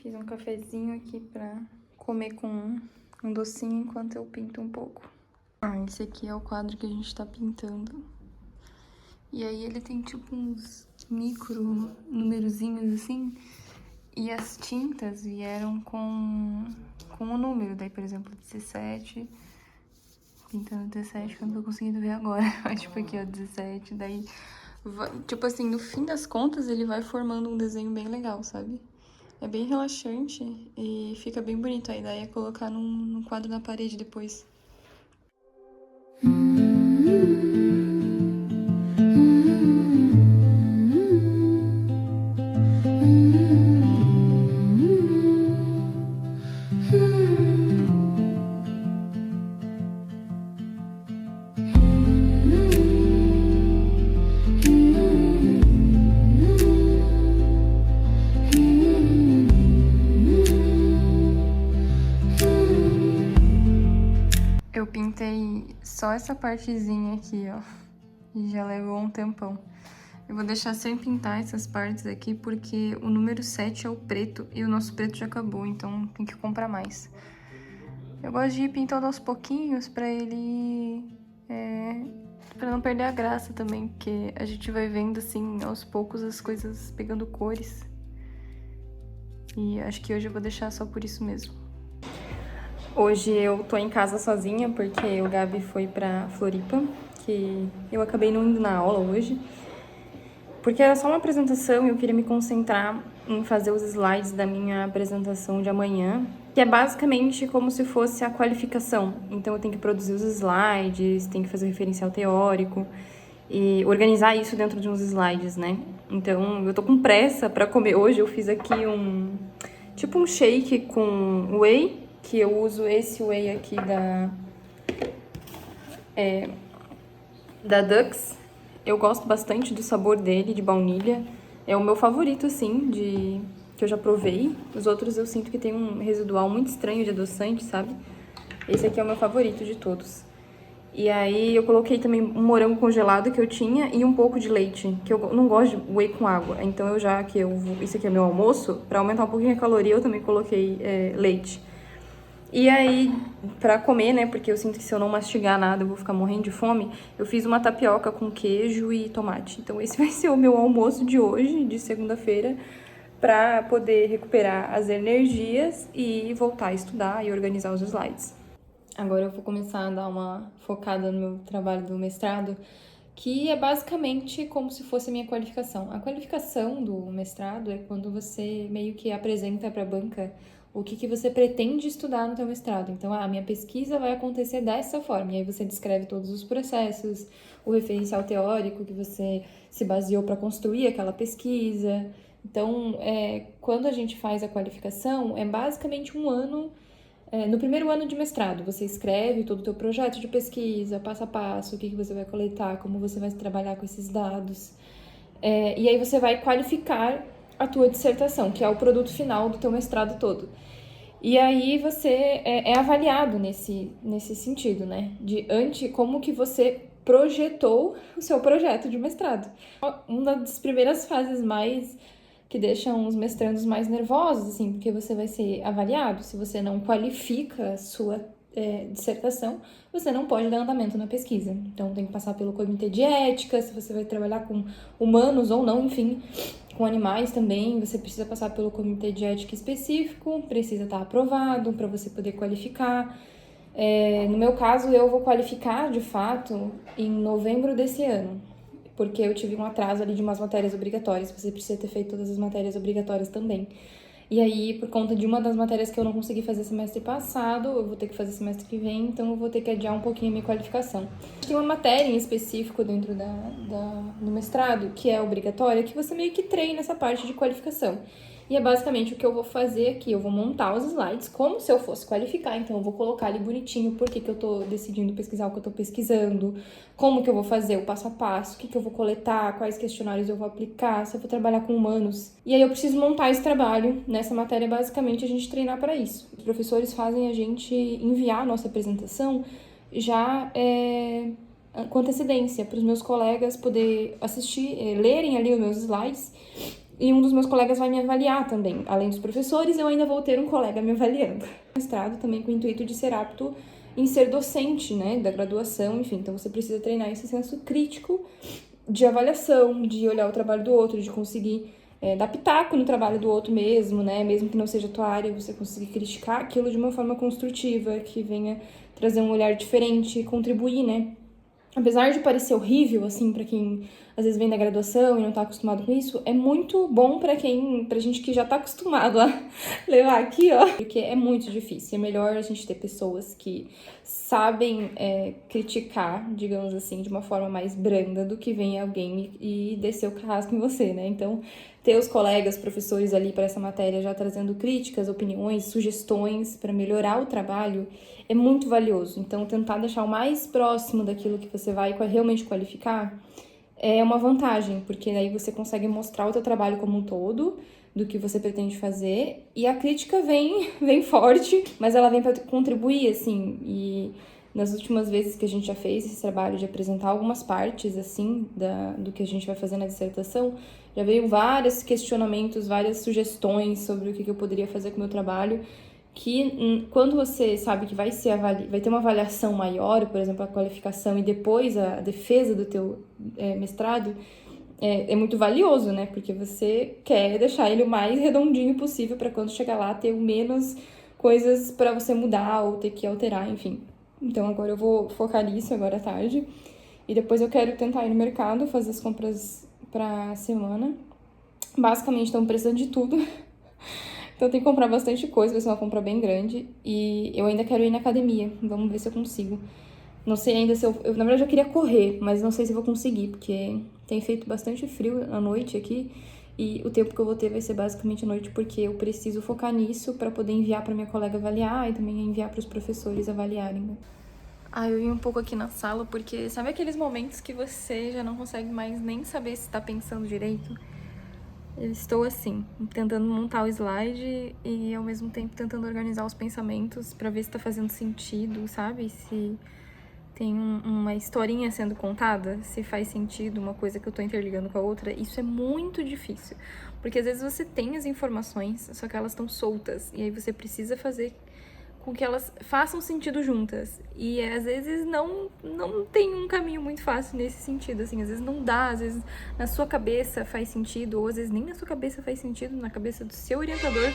Fiz um cafezinho aqui pra comer com um docinho enquanto eu pinto um pouco. Esse aqui é o quadro que a gente tá pintando. E aí ele tem tipo uns micro numerozinhos assim. E as tintas vieram com o número. Daí, por exemplo, 17. Pintando 17, que eu não tô conseguindo ver agora. Mas tipo aqui, ó, 17. Daí, tipo assim, no fim das contas, ele vai formando um desenho bem legal, sabe? É bem relaxante e fica bem bonito. A ideia é colocar num quadro na parede depois. Eu pintei só essa partezinha aqui, ó. E já levou um tempão. Eu vou deixar sem pintar essas partes aqui, porque o número 7 é o preto e o nosso preto já acabou, então tem que comprar mais. Eu gosto de ir pintando aos pouquinhos pra ele... pra não perder a graça também, porque a gente vai vendo, assim, aos poucos as coisas pegando cores. E acho que hoje eu vou deixar só por isso mesmo. Hoje eu tô em casa sozinha, porque o Gabi foi pra Floripa, que eu acabei não indo na aula hoje. Porque era só uma apresentação e eu queria me concentrar em fazer os slides da minha apresentação de amanhã, que é basicamente como se fosse a qualificação. Então eu tenho que produzir os slides, tenho que fazer o referencial teórico e organizar isso dentro de uns slides, né? Então eu tô com pressa pra comer. Hoje eu fiz aqui tipo um shake com whey, que eu uso esse whey aqui da Dux. Eu gosto bastante do sabor dele, de baunilha. É o meu favorito, assim, que eu já provei. Os outros eu sinto que tem um residual muito estranho de adoçante, sabe? Esse aqui é o meu favorito de todos. E aí eu coloquei também um morango congelado que eu tinha e um pouco de leite, que eu não gosto de whey com água. Então isso aqui é meu almoço, pra aumentar um pouquinho a caloria, eu também coloquei leite. E aí, pra comer, né, porque eu sinto que se eu não mastigar nada eu vou ficar morrendo de fome, eu fiz uma tapioca com queijo e tomate. Então esse vai ser o meu almoço de hoje, de segunda-feira, pra poder recuperar as energias e voltar a estudar e organizar os slides. Agora eu vou começar a dar uma focada no meu trabalho do mestrado, que é basicamente como se fosse a minha qualificação. A qualificação do mestrado é quando você meio que apresenta para a banca o que você pretende estudar no teu mestrado. Então, a minha pesquisa vai acontecer dessa forma. E aí você descreve todos os processos, o referencial teórico que você se baseou para construir aquela pesquisa. Então, quando a gente faz a qualificação, é basicamente um ano. No primeiro ano de mestrado, você escreve todo o teu projeto de pesquisa, passo a passo, o que você vai coletar, como você vai trabalhar com esses dados. E aí você vai qualificar a tua dissertação, que é o produto final do teu mestrado todo. E aí você é avaliado nesse sentido, né? Como que você projetou o seu projeto de mestrado. Uma das primeiras fases que deixam os mestrandos mais nervosos, assim, porque você vai ser avaliado. Se você não qualifica a sua dissertação, você não pode dar andamento na pesquisa. Então tem que passar pelo comitê de ética, se você vai trabalhar com humanos ou não, enfim, com animais também, você precisa passar pelo comitê de ética específico, precisa estar aprovado para você poder qualificar. No meu caso, eu vou qualificar, de fato, em novembro desse ano, porque eu tive um atraso ali de umas matérias obrigatórias, você precisa ter feito todas as matérias obrigatórias também. E aí, por conta de uma das matérias que eu não consegui fazer semestre passado, eu vou ter que fazer semestre que vem, então eu vou ter que adiar um pouquinho a minha qualificação. Tem uma matéria em específico dentro do mestrado, que é obrigatória, que você meio que treina essa parte de qualificação. E é basicamente o que eu vou fazer aqui. Eu vou montar os slides como se eu fosse qualificar. Então, eu vou colocar ali bonitinho por que eu tô decidindo pesquisar o que eu tô pesquisando, como que eu vou fazer o passo a passo, o que eu vou coletar, quais questionários eu vou aplicar, se eu vou trabalhar com humanos. E aí eu preciso montar esse trabalho. Nessa matéria, basicamente, a gente treinar para isso. Os professores fazem a gente enviar a nossa apresentação já com antecedência, para os meus colegas poder assistir, lerem ali os meus slides e um dos meus colegas vai me avaliar também. Além dos professores, eu ainda vou ter um colega me avaliando. Mestrado também com o intuito de ser apto em ser docente, né, da graduação, enfim. Então, você precisa treinar esse senso crítico de avaliação, de olhar o trabalho do outro, de conseguir dar pitaco no trabalho do outro mesmo, né, mesmo que não seja a tua área, você conseguir criticar aquilo de uma forma construtiva, que venha trazer um olhar diferente, contribuir, né. Apesar de parecer horrível, assim, pra quem às vezes vem da graduação e não tá acostumado com isso, é muito bom pra gente que já tá acostumado a levar aqui, ó. Porque é muito difícil. É melhor a gente ter pessoas que sabem criticar, digamos assim, de uma forma mais branda do que vem alguém e descer o carrasco em você, né? Então, ter os colegas, professores ali para essa matéria já trazendo críticas, opiniões, sugestões para melhorar o trabalho é muito valioso. Então, tentar deixar o mais próximo daquilo que você vai realmente qualificar é uma vantagem, porque daí você consegue mostrar o teu trabalho como um todo, do que você pretende fazer, e a crítica vem forte, mas ela vem para contribuir, assim, e nas últimas vezes que a gente já fez esse trabalho de apresentar algumas partes, assim, do que a gente vai fazer na dissertação, já veio vários questionamentos, várias sugestões sobre o que eu poderia fazer com o meu trabalho, que quando você sabe que vai ter uma avaliação maior, por exemplo, a qualificação e depois a defesa do teu mestrado, é muito valioso, né? Porque você quer deixar ele o mais redondinho possível para quando chegar lá ter o menos coisas para você mudar ou ter que alterar, enfim. Então agora eu vou focar nisso agora à tarde. E depois eu quero tentar ir no mercado, fazer as compras pra semana. Basicamente estamos precisando de tudo. Então tem que comprar bastante coisa, vai ser uma compra bem grande. E eu ainda quero ir na academia, vamos ver se eu consigo. Não sei ainda se na verdade eu queria correr, mas não sei se eu vou conseguir, porque tem feito bastante frio à noite aqui. E o tempo que eu vou ter vai ser basicamente à noite, porque eu preciso focar nisso para poder enviar para minha colega avaliar e também enviar para os professores avaliarem, né? Eu vim um pouco aqui na sala porque sabe aqueles momentos que você já não consegue mais nem saber se tá pensando direito? Eu estou assim, tentando montar o slide e ao mesmo tempo tentando organizar os pensamentos pra ver se tá fazendo sentido, sabe? Se tem uma historinha sendo contada, se faz sentido uma coisa que eu tô interligando com a outra. Isso é muito difícil, porque às vezes você tem as informações, só que elas estão soltas, e aí você precisa fazer com que elas façam sentido juntas. E às vezes não tem um caminho muito fácil nesse sentido, assim, às vezes não dá, às vezes na sua cabeça faz sentido, ou às vezes nem na sua cabeça faz sentido, na cabeça do seu orientador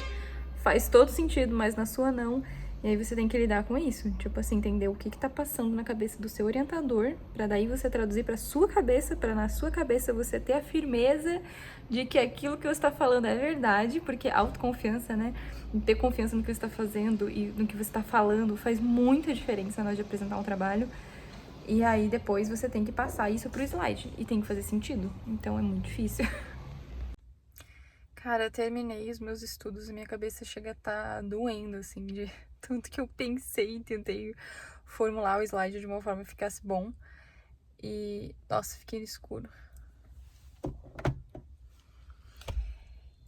faz todo sentido, mas na sua não. E aí você tem que lidar com isso, tipo assim, entender o que tá passando na cabeça do seu orientador, pra daí você traduzir pra sua cabeça, pra na sua cabeça você ter a firmeza de que aquilo que você tá falando é verdade, porque autoconfiança, né? Ter confiança no que você tá fazendo e no que você tá falando faz muita diferença na hora de apresentar um trabalho. E aí depois você tem que passar isso pro slide e tem que fazer sentido, então é muito difícil. Cara, eu terminei os meus estudos e minha cabeça chega a tá doendo, assim, de tanto que eu pensei e tentei formular o slide de uma forma que ficasse bom. E, nossa, fiquei no escuro.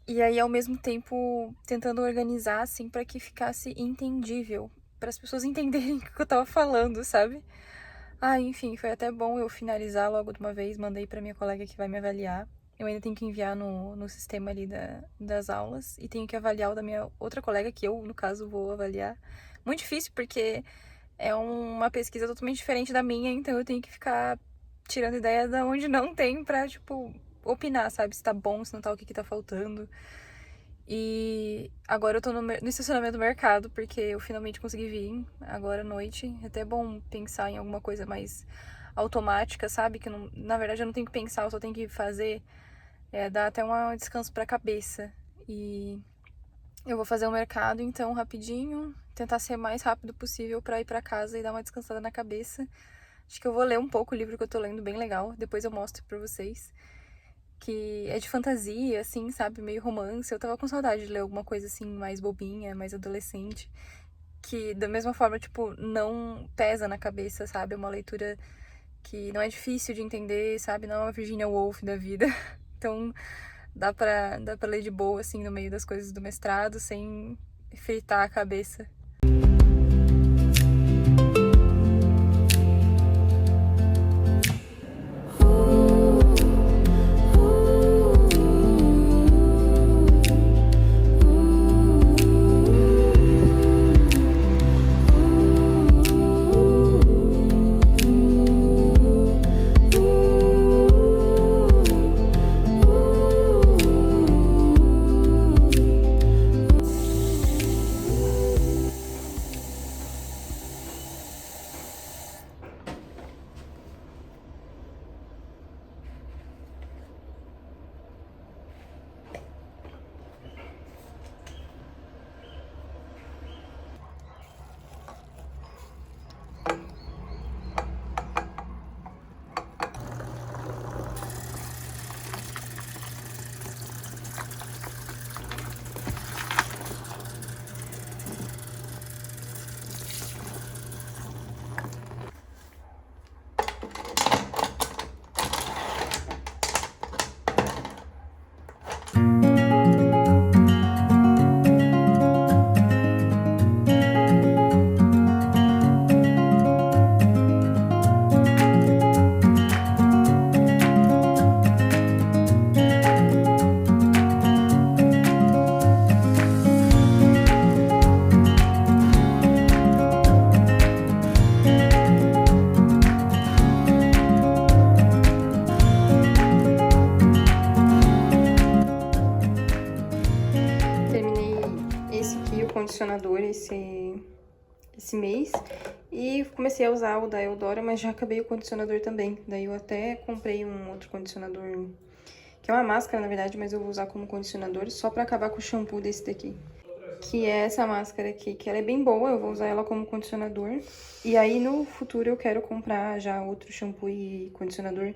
E aí, ao mesmo tempo, tentando organizar, assim, pra que ficasse entendível, para as pessoas entenderem o que eu tava falando, sabe? Enfim, foi até bom eu finalizar logo de uma vez, mandei pra minha colega que vai me avaliar. Eu ainda tenho que enviar no sistema ali das aulas e tenho que avaliar o da minha outra colega, que eu, no caso, vou avaliar. Muito difícil, porque é uma pesquisa totalmente diferente da minha, então eu tenho que ficar tirando ideia de onde não tem pra, tipo, opinar, sabe? Se tá bom, se não tá, o que tá faltando. E agora eu tô no estacionamento do mercado, porque eu finalmente consegui vir agora à noite. É até bom pensar em alguma coisa mais automática, sabe? Que não, na verdade eu não tenho que pensar, eu só tenho que fazer. Dá até um descanso pra cabeça. E eu vou fazer o mercado, então, rapidinho. Tentar ser o mais rápido possível pra ir pra casa e dar uma descansada na cabeça. Acho que eu vou ler um pouco o livro que eu tô lendo, bem legal. Depois eu mostro pra vocês. Que é de fantasia, assim, sabe? Meio romance. Eu tava com saudade de ler alguma coisa, assim, mais bobinha, mais adolescente. Que, da mesma forma, tipo, não pesa na cabeça, sabe? É uma leitura que não é difícil de entender, sabe? Não é uma Virginia Woolf da vida. Então, dá pra ler de boa, assim, no meio das coisas do mestrado, sem fritar a cabeça. condicionador esse mês. E comecei a usar o da Eudora, mas já acabei o condicionador também. Daí eu até comprei um outro condicionador, que é uma máscara, na verdade, mas eu vou usar como condicionador só pra acabar com o shampoo desse daqui. Que é essa máscara aqui, que ela é bem boa, eu vou usar ela como condicionador. E aí, no futuro, eu quero comprar já outro shampoo e condicionador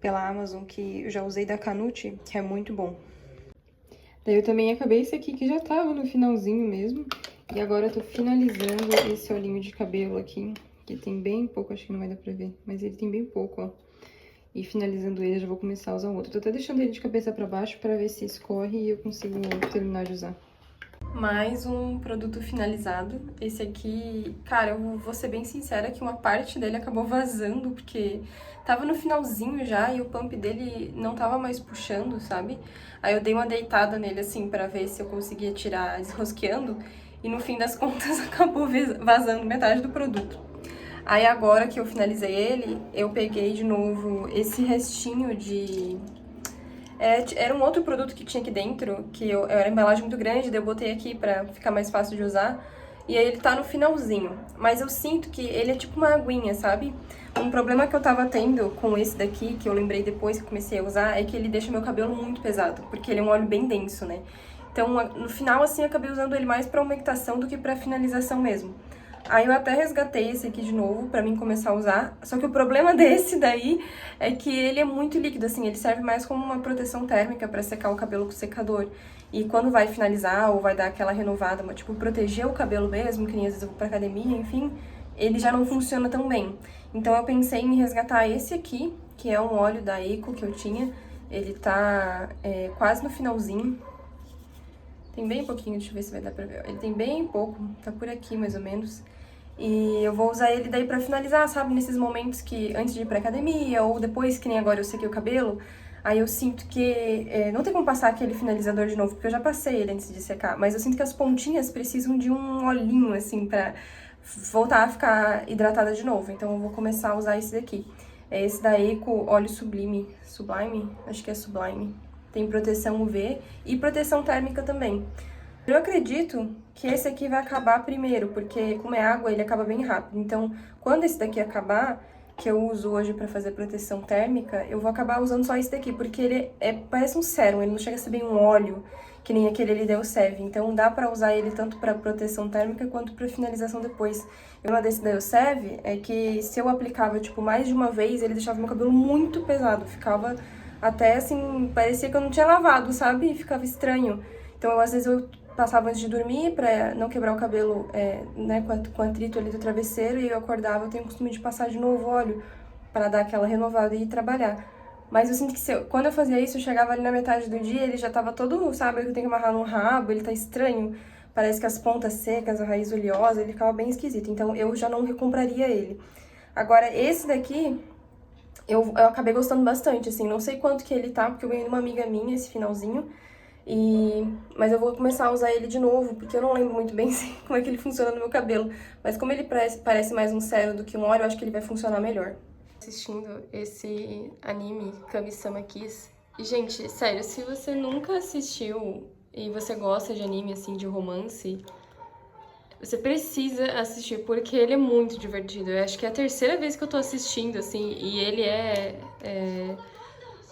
pela Amazon, que eu já usei da Canute, que é muito bom. Daí eu também acabei esse aqui, que já tava no finalzinho mesmo. E agora eu tô finalizando esse olhinho de cabelo aqui, que tem bem pouco, acho que não vai dar pra ver, mas ele tem bem pouco, ó. E finalizando ele, eu já vou começar a usar o outro. Tô até deixando ele de cabeça pra baixo pra ver se escorre e eu consigo terminar de usar. Mais um produto finalizado. Esse aqui, cara, eu vou ser bem sincera que uma parte dele acabou vazando, porque tava no finalzinho já e o pump dele não tava mais puxando, sabe? Aí eu dei uma deitada nele, assim, pra ver se eu conseguia tirar desrosqueando, e no fim das contas acabou vazando metade do produto. Aí agora que eu finalizei ele, eu peguei de novo esse restinho de... Era um outro produto que tinha aqui dentro, que era uma embalagem muito grande, daí eu botei aqui pra ficar mais fácil de usar. E aí ele tá no finalzinho, mas eu sinto que ele é tipo uma aguinha, sabe? Um problema que eu tava tendo com esse daqui, que eu lembrei depois que comecei a usar, é que ele deixa meu cabelo muito pesado, porque ele é um óleo bem denso, né? Então, no final, assim, eu acabei usando ele mais pra umectação do que pra finalização mesmo. Aí eu até resgatei esse aqui de novo pra mim começar a usar, só que o problema desse daí é que ele é muito líquido, assim, ele serve mais como uma proteção térmica pra secar o cabelo com secador. E quando vai finalizar ou vai dar aquela renovada, mas, tipo, proteger o cabelo mesmo, que nem às vezes eu vou pra academia, enfim, ele já não funciona tão bem. Então eu pensei em resgatar esse aqui, que é um óleo da Eco que eu tinha, ele tá quase no finalzinho. Tem bem pouquinho, deixa eu ver se vai dar pra ver. Ele tem bem pouco, tá por aqui mais ou menos. E eu vou usar ele daí pra finalizar, sabe? Nesses momentos que, antes de ir pra academia, ou depois, que nem agora eu sequei o cabelo, aí eu sinto que não tem como passar aquele finalizador de novo, porque eu já passei ele antes de secar, mas eu sinto que as pontinhas precisam de um olhinho, assim, pra voltar a ficar hidratada de novo. Então eu vou começar a usar esse daqui. É esse da Eco Óleo Sublime. Sublime? Acho que é Sublime. Tem proteção UV e proteção térmica também. Eu acredito que esse aqui vai acabar primeiro, porque como é água, ele acaba bem rápido. Então, quando esse daqui acabar, que eu uso hoje pra fazer proteção térmica, eu vou acabar usando só esse daqui, porque ele parece um sérum, ele não chega a ser bem um óleo, que nem aquele ali da Elseve. Então, dá pra usar ele tanto pra proteção térmica quanto pra finalização depois. E uma desse da Elseve é que se eu aplicava, tipo, mais de uma vez, ele deixava meu cabelo muito pesado, ficava até assim, parecia que eu não tinha lavado, sabe? E ficava estranho. Então, às vezes eu passava antes de dormir pra não quebrar o cabelo, né, com atrito ali do travesseiro, e eu acordava, eu tenho o costume de passar de novo óleo pra dar aquela renovada e ir trabalhar. Mas eu sinto que quando eu fazia isso, eu chegava ali na metade do dia, ele já tava todo, sabe, eu tenho que amarrar no rabo, ele tá estranho, parece que as pontas secas, a raiz oleosa, ele ficava bem esquisito, então eu já não recompraria ele. Agora, esse daqui, eu acabei gostando bastante, assim, não sei quanto que ele tá, porque eu ganhei de uma amiga minha esse finalzinho, mas eu vou começar a usar ele de novo, porque eu não lembro muito bem como é que ele funciona no meu cabelo. Mas como ele parece mais um sérum do que um óleo, eu acho que ele vai funcionar melhor. Assistindo esse anime, Kami-sama Kiss. E, gente, sério, se você nunca assistiu e você gosta de anime, assim, de romance, você precisa assistir, porque ele é muito divertido. Eu acho que é a terceira vez que eu tô assistindo, assim, e ele é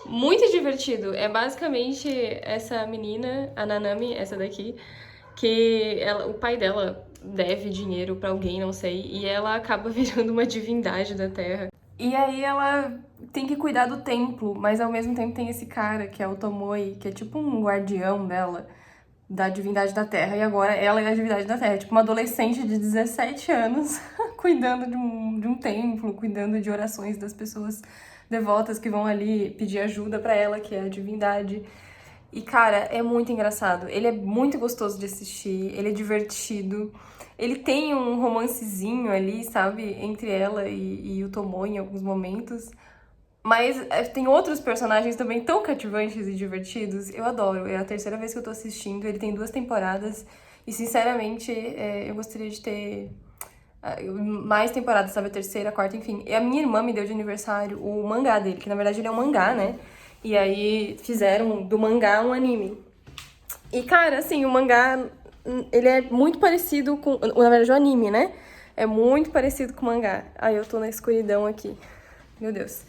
muito divertido. É basicamente essa menina, a Nanami, essa daqui, que o pai dela deve dinheiro pra alguém, não sei, e ela acaba virando uma divindade da Terra. E aí ela tem que cuidar do templo, mas ao mesmo tempo tem esse cara, que é o Tomoe, que é tipo um guardião dela, da divindade da Terra, e agora ela é a divindade da Terra, tipo uma adolescente de 17 anos cuidando de um templo, cuidando de orações das pessoas devotas que vão ali pedir ajuda pra ela, que é a divindade. E, cara, é muito engraçado. Ele é muito gostoso de assistir, ele é divertido. Ele tem um romancezinho ali, sabe, entre ela e o Tomoe em alguns momentos. Mas tem outros personagens também tão cativantes e divertidos. Eu adoro. É a terceira vez que eu tô assistindo. Ele tem 2 temporadas. E, sinceramente, eu gostaria de ter mais temporadas, sabe? A terceira, a quarta, enfim. E a minha irmã me deu de aniversário o mangá dele, que na verdade ele é um mangá, né? E aí fizeram do mangá um anime. E, cara, assim, o mangá Ele é muito parecido com... Na verdade, o anime, né? É muito parecido com o mangá. Ai, eu tô na escuridão aqui. Meu Deus.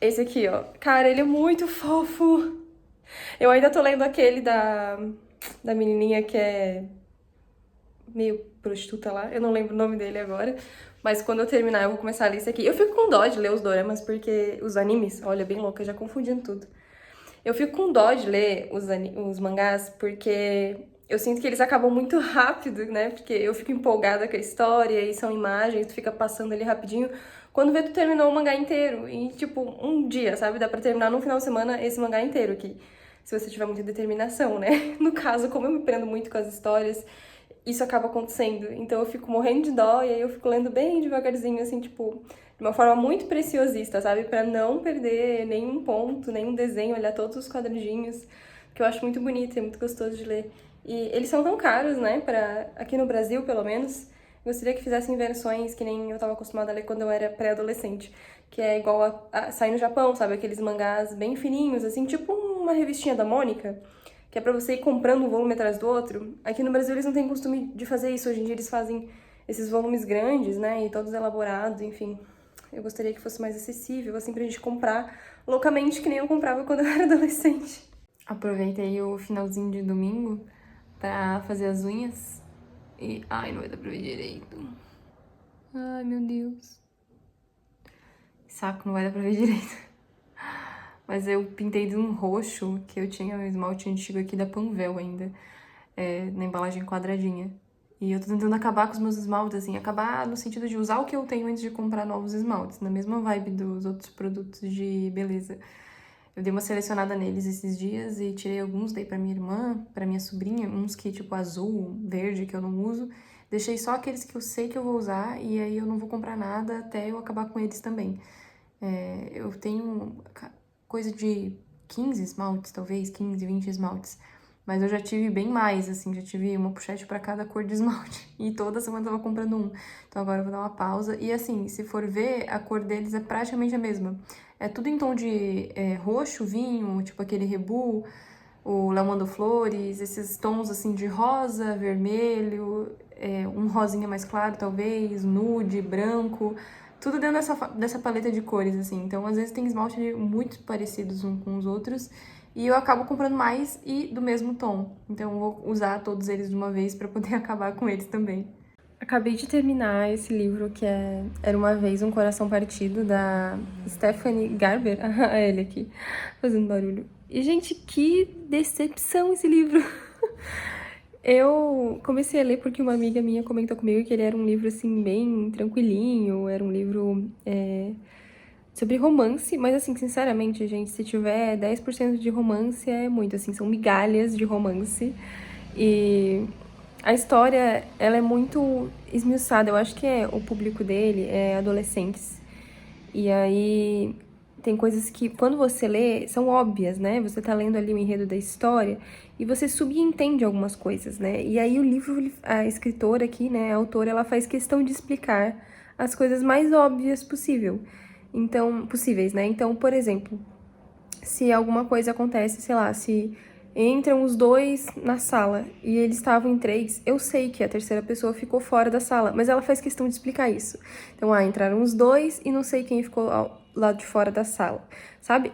Esse aqui, ó. Cara, ele é muito fofo. Eu ainda tô lendo aquele da menininha que é meio prostituta lá. Eu não lembro o nome dele agora. Mas quando eu terminar, eu vou começar a ler esse aqui. Eu fico com dó de ler os doramas, porque os animes... Olha, bem louca, já confundindo tudo. Eu fico com dó de ler os mangás, porque eu sinto que eles acabam muito rápido, né? Porque eu fico empolgada com a história e são imagens, tu fica passando ali rapidinho. Quando vê, tu terminou o mangá inteiro. E, tipo, um dia, sabe? Dá pra terminar num final de semana esse mangá inteiro aqui. Se você tiver muita determinação, né? No caso, como eu me prendo muito com as histórias, isso acaba acontecendo. Então eu fico morrendo de dó e aí eu fico lendo bem devagarzinho, assim, tipo, de uma forma muito preciosista, sabe? Pra não perder nenhum ponto, nenhum desenho, olhar todos os quadradinhos, que eu acho muito bonito e é muito gostoso de ler. E eles são tão caros, né? Aqui no Brasil, pelo menos. Gostaria que fizessem versões que nem eu tava acostumada a ler quando eu era pré-adolescente. Que é igual a sair no Japão, sabe? Aqueles mangás bem fininhos, assim, tipo uma revistinha da Mônica, que é pra você ir comprando um volume atrás do outro. Aqui no Brasil eles não têm costume de fazer isso. Hoje em dia eles fazem esses volumes grandes, né? E todos elaborados, enfim. Eu gostaria que fosse mais acessível, assim, pra gente comprar loucamente, que nem eu comprava quando eu era adolescente. Aproveitei o finalzinho de domingo pra fazer as unhas. E... ai, não vai dar pra ver direito. Ai, meu Deus. Saco, não vai dar pra ver direito. Mas eu pintei de um roxo, que eu tinha um esmalte antigo aqui da Panvel ainda, na embalagem quadradinha. E eu tô tentando acabar com os meus esmaltes, assim, acabar no sentido de usar o que eu tenho antes de comprar novos esmaltes, na mesma vibe dos outros produtos de beleza. Eu dei uma selecionada neles esses dias e tirei alguns, dei pra minha irmã, pra minha sobrinha, uns que tipo azul, verde, que eu não uso. Deixei só aqueles que eu sei que eu vou usar e aí eu não vou comprar nada até eu acabar com eles também. Eu tenho coisa de 15 esmaltes, talvez, 15, 20 esmaltes. Mas eu já tive bem mais, assim, já tive uma pochete pra cada cor de esmalte. E toda semana eu tava comprando um. Então agora eu vou dar uma pausa. E assim, se for ver, a cor deles é praticamente a mesma. É tudo em tom de roxo, vinho, tipo aquele rebu, o Léo mandou flores, esses tons assim de rosa, vermelho, um rosinha mais claro talvez, nude, branco, tudo dentro dessa paleta de cores, assim. Então, às vezes tem esmalte muito parecidos uns com os outros e eu acabo comprando mais e do mesmo tom. Então, eu vou usar todos eles de uma vez pra poder acabar com eles também. Acabei de terminar esse livro que é Era Uma Vez um Coração Partido, da Stephanie Garber. Ah, ele aqui, fazendo barulho. E, gente, que decepção esse livro! Eu comecei a ler porque uma amiga minha comentou comigo que ele era um livro, assim, bem tranquilinho, era um livro sobre romance, mas, assim, sinceramente, gente, se tiver 10% de romance é muito, assim, são migalhas de romance. E a história, ela é muito esmiuçada. Eu acho que o público dele é adolescentes. E aí tem coisas que, quando você lê, são óbvias, né? Você tá lendo ali o enredo da história e você subentende algumas coisas, né? E aí o livro, a escritora aqui, né, a autora, ela faz questão de explicar as coisas mais óbvias possíveis, né? Então, por exemplo, se alguma coisa acontece, sei lá, se entram os dois na sala e eles estavam em três, eu sei que a terceira pessoa ficou fora da sala, mas ela faz questão de explicar isso. Então, entraram os dois e não sei quem ficou ao lado de fora da sala, sabe?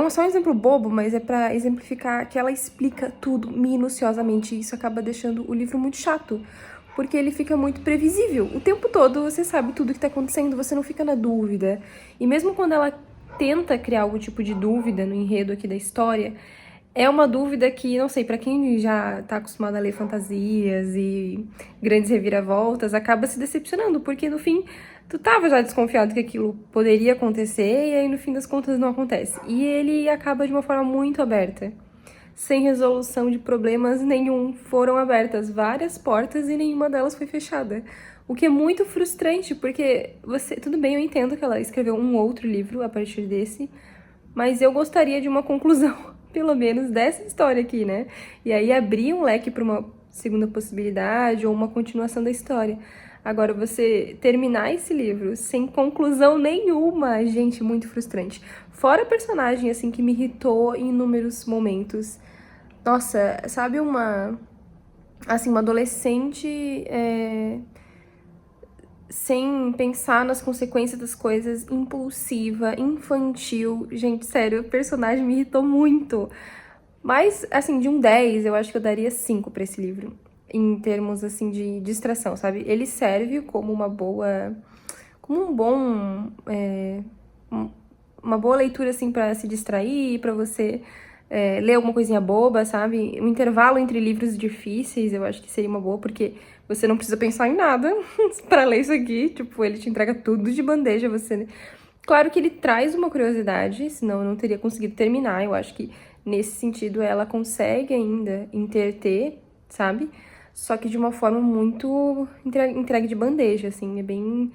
Só um exemplo bobo, mas é pra exemplificar que ela explica tudo minuciosamente e isso acaba deixando o livro muito chato, porque ele fica muito previsível. O tempo todo você sabe tudo que tá acontecendo, você não fica na dúvida. E mesmo quando ela tenta criar algum tipo de dúvida no enredo aqui da história, é uma dúvida que, não sei, pra quem já tá acostumado a ler fantasias e grandes reviravoltas, acaba se decepcionando, porque no fim, tu tava já desconfiado que aquilo poderia acontecer, e aí no fim das contas não acontece. E ele acaba de uma forma muito aberta, sem resolução de problemas nenhum. Foram abertas várias portas e nenhuma delas foi fechada. O que é muito frustrante, porque tudo bem, eu entendo que ela escreveu um outro livro a partir desse, mas eu gostaria de uma conclusão, pelo menos, dessa história aqui, né? E aí abrir um leque para uma segunda possibilidade ou uma continuação da história. Agora, você terminar esse livro sem conclusão nenhuma, gente, muito frustrante. Fora a personagem, assim, que me irritou em inúmeros momentos. Nossa, sabe assim, uma adolescente sem pensar nas consequências das coisas, impulsiva, infantil. Gente, sério, o personagem me irritou muito. Mas, assim, de um 10, eu acho que eu daria 5 pra esse livro. Em termos, assim, de distração, sabe? Ele serve como uma boa... Como um bom... uma boa leitura, assim, pra se distrair, pra você ler alguma coisinha boba, sabe? Um intervalo entre livros difíceis, eu acho que seria uma boa, porque você não precisa pensar em nada pra ler isso aqui. Tipo, ele te entrega tudo de bandeja, você... Claro que ele traz uma curiosidade, senão eu não teria conseguido terminar. Eu acho que, nesse sentido, ela consegue ainda entreter, sabe? Só que de uma forma muito entregue de bandeja, assim, é bem...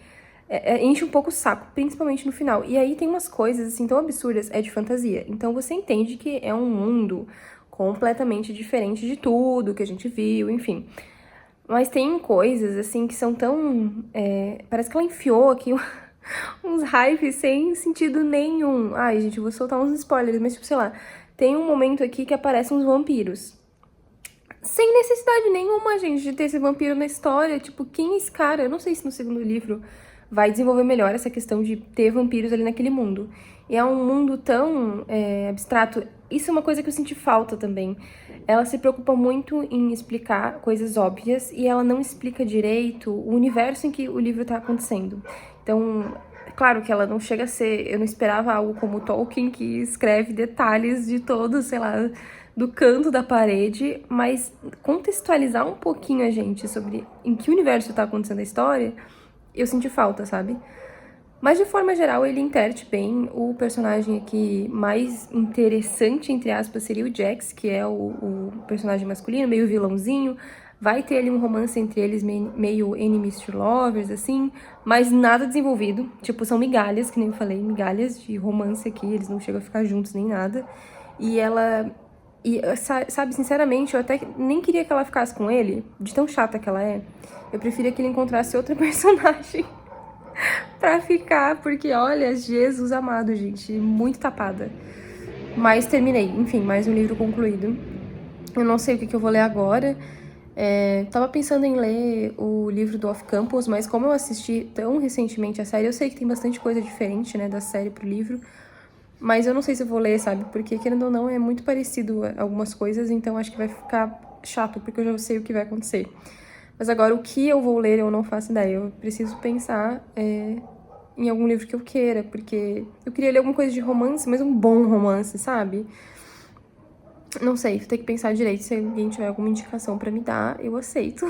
enche um pouco o saco, principalmente no final. E aí tem umas coisas, assim, tão absurdas, é de fantasia. Então você entende que é um mundo completamente diferente de tudo que a gente viu, enfim. Mas tem coisas, assim, que são tão... parece que ela enfiou aqui uns hypes sem sentido nenhum. Ai, gente, eu vou soltar uns spoilers, mas, tipo, sei lá, tem um momento aqui que aparecem uns vampiros. Sem necessidade nenhuma, gente, de ter esse vampiro na história. Tipo, quem é esse cara? Eu não sei se no segundo livro vai desenvolver melhor essa questão de ter vampiros ali naquele mundo. E é um mundo tão abstrato. Isso é uma coisa que eu senti falta também. Ela se preocupa muito em explicar coisas óbvias e ela não explica direito o universo em que o livro tá acontecendo. Então, claro que ela não chega a ser... Eu não esperava algo como Tolkien, que escreve detalhes de todo, sei lá, do canto da parede, mas contextualizar um pouquinho a gente sobre em que universo tá acontecendo a história, eu senti falta, sabe? Mas, de forma geral, ele interte bem. O personagem aqui mais interessante, entre aspas, seria o Jax, que é o personagem masculino, meio vilãozinho. Vai ter ali um romance entre eles, meio enemies to lovers, assim, mas nada desenvolvido. Tipo, são migalhas, que nem eu falei, migalhas de romance aqui, eles não chegam a ficar juntos nem nada. E ela... E, sabe, sinceramente, eu até nem queria que ela ficasse com ele, de tão chata que ela é. Eu preferia que ele encontrasse outra personagem pra ficar, porque, olha, Jesus amado, gente, muito tapada. Mas terminei, enfim, mais um livro concluído. Eu não sei o que eu vou ler agora. Tava pensando em ler o livro do Off Campus, mas como eu assisti tão recentemente a série, eu sei que tem bastante coisa diferente, né, da série pro livro. Mas eu não sei se eu vou ler, sabe? Porque, querendo ou não, é muito parecido algumas coisas, então acho que vai ficar chato, porque eu já sei o que vai acontecer. Mas agora, o que eu vou ler, eu não faço ideia. Eu preciso pensar em algum livro que eu queira, porque eu queria ler alguma coisa de romance, mas um bom romance, sabe? Não sei, vou ter que pensar direito. Se alguém tiver alguma indicação pra me dar, eu aceito.